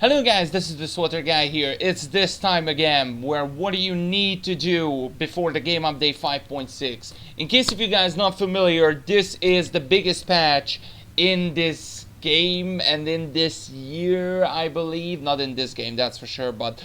Hello guys, this is the Sweater Guy here. It's this time again where what do you need to do before the game update 5.6. In case if you guys not familiar, this is the biggest patch in this game and in this year, I believe. Not in this game, that's for sure, but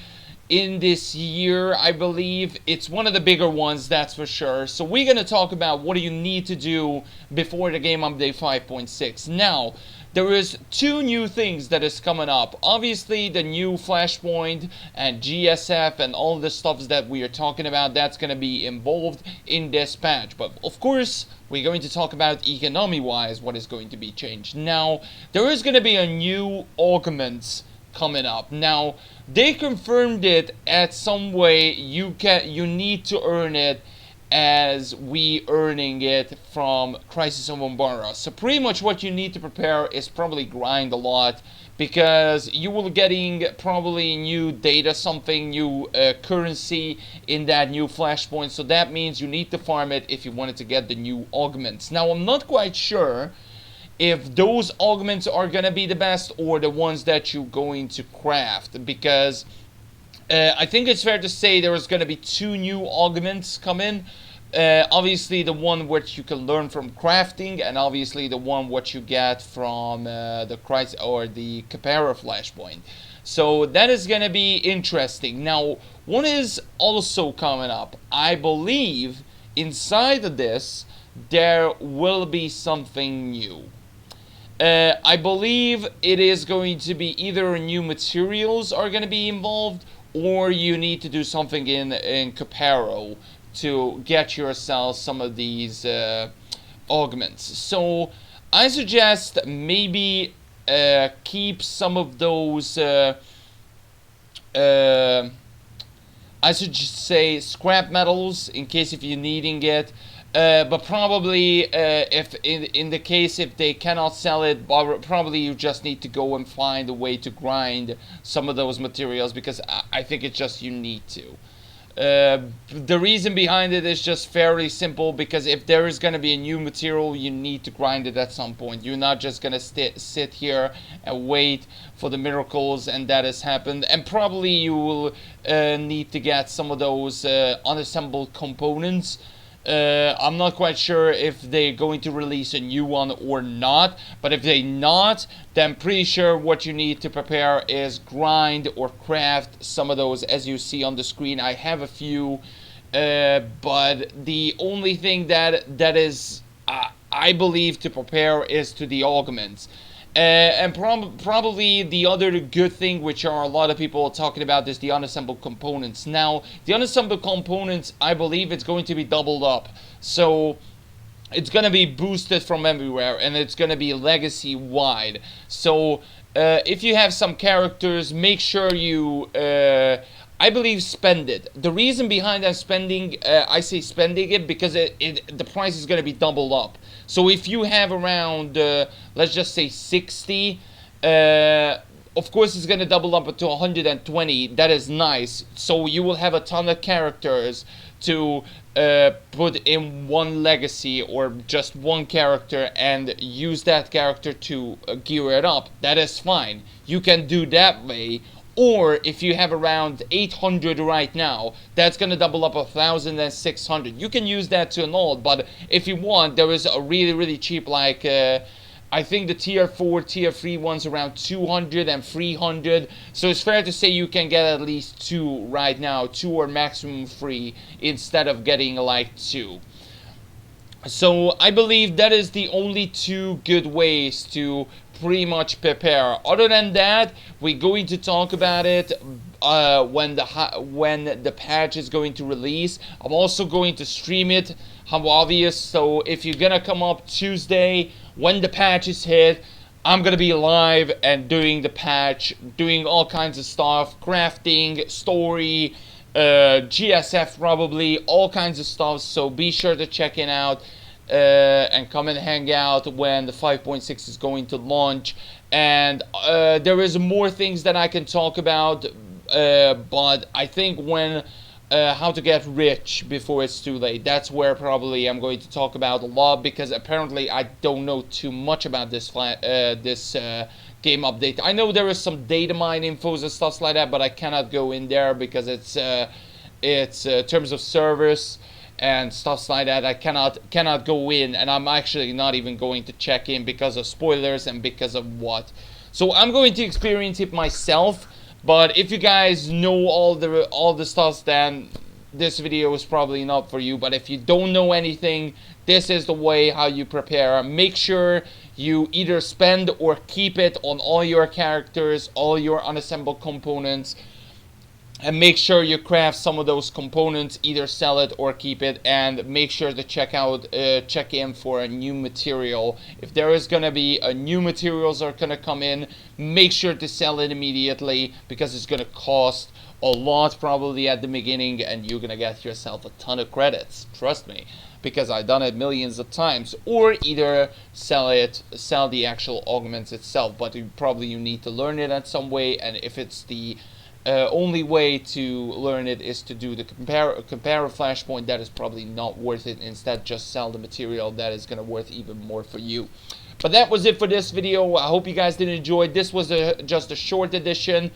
in this year, I believe. It's one of the bigger ones, that's for sure. So we're going to talk about what do you need to do before the game update 5.6. Now, there is two new things that is coming up. Obviously, the new Flashpoint and GSF and all the stuff that we are talking about, that's going to be involved in this patch. But of course, we're going to talk about economy-wise what is going to be changed. Now, there is going to be a new augment coming up. Now, they confirmed it at some way you need to earn it as we earning it from Crisis of Umbara. So pretty much what you need to prepare is probably grind a lot, because you will getting probably new data, something new currency in that new Flashpoint. So that means you need to farm it if you wanted to get the new augments. Now I'm not quite sure if those augments are gonna be the best or the ones that you're going to craft, because I think it's fair to say there is going to be two new augments come in. Obviously the one which you can learn from crafting, and obviously the one which you get from the Christ or the Capera Flashpoint. So that is going to be interesting. Now, one is also coming up. I believe inside of this there will be something new. I believe it is going to be either new materials are going to be involved, or you need to do something in Capero to get yourself some of these augments. So I suggest maybe keep some of those, I should just say scrap metals in case if you're needing it. But probably if in the case if they cannot sell it, probably you just need to go and find a way to grind some of those materials, because I think it's just you need to. The reason behind it is just fairly simple, because if there is going to be a new material, you need to grind it at some point. You're not just going to sit here and wait for the miracles and that has happened. And probably you will need to get some of those unassembled components. I'm not quite sure if they're going to release a new one or not, but if they not, then pretty sure what you need to prepare is grind or craft some of those. As you see on the screen, I have a few, but the only thing that is I believe to prepare is to the augments. And probably the other good thing, which are a lot of people talking about, is the unassembled components. Now, the unassembled components, I believe it's going to be doubled up. So it's going to be boosted from everywhere, and it's going to be legacy wide. So if you have some characters, make sure you I believe spend it. The reason behind that spending, I say spending it, because the price is going to be doubled up. So if you have around, let's just say 60, of course it's going to double up to 120. That is nice. So you will have a ton of characters to put in one legacy, or just one character, and use that character to gear it up. That is fine. You can do that way. Or if you have around 800 right now, that's going to double up 1,600. You can use that to an old, but if you want, there is a really cheap, like I think the tier 4, tier 3 ones around 200 and 300. So it's fair to say you can get at least 2 right now, 2 or maximum 3, instead of getting like 2. So I believe that is the only two good ways to pretty much prepare. Other than that, we're going to talk about it when the patch is going to release. I'm also going to stream it, how obvious. So if you're gonna come up Tuesday when the patch is hit, I'm gonna be live and doing the patch, doing all kinds of stuff, crafting, story, GSF probably, all kinds of stuff. So be sure to check it out and come and hang out when the 5.6 is going to launch. And there is more things that I can talk about, but I think when how to get rich before it's too late, that's where probably I'm going to talk about a lot, because apparently I don't know too much about this game update. I know there is some data mine infos and stuff like that, but I cannot go in there because it's terms of service and stuff like that. I cannot go in, and I'm actually not even going to check in because of spoilers and because of what. So I'm going to experience it myself. But if you guys know all the stuff, then this video is probably not for you. But if you don't know anything, this is the way how you prepare. Make sure you either spend or keep it on all your characters, all your unassembled components, and make sure you craft some of those components, either sell it or keep it, and make sure to check in for a new material. If there is gonna be a new materials are gonna come in, make sure to sell it immediately, because it's gonna cost a lot probably at the beginning, and you're gonna get yourself a ton of credits. Trust me, because I've done it millions of times. Or either sell the actual augments itself, but you need to learn it in some way, and if it's the only way to learn it is to do the compare a flashpoint, that is probably not worth it. Instead, just sell the material that is going to worth even more for you. But that was it for this video. I hope you guys did enjoy. This was just a short edition,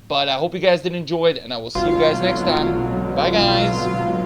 but I hope you guys did enjoy it, and I will see you guys next time. Bye, guys.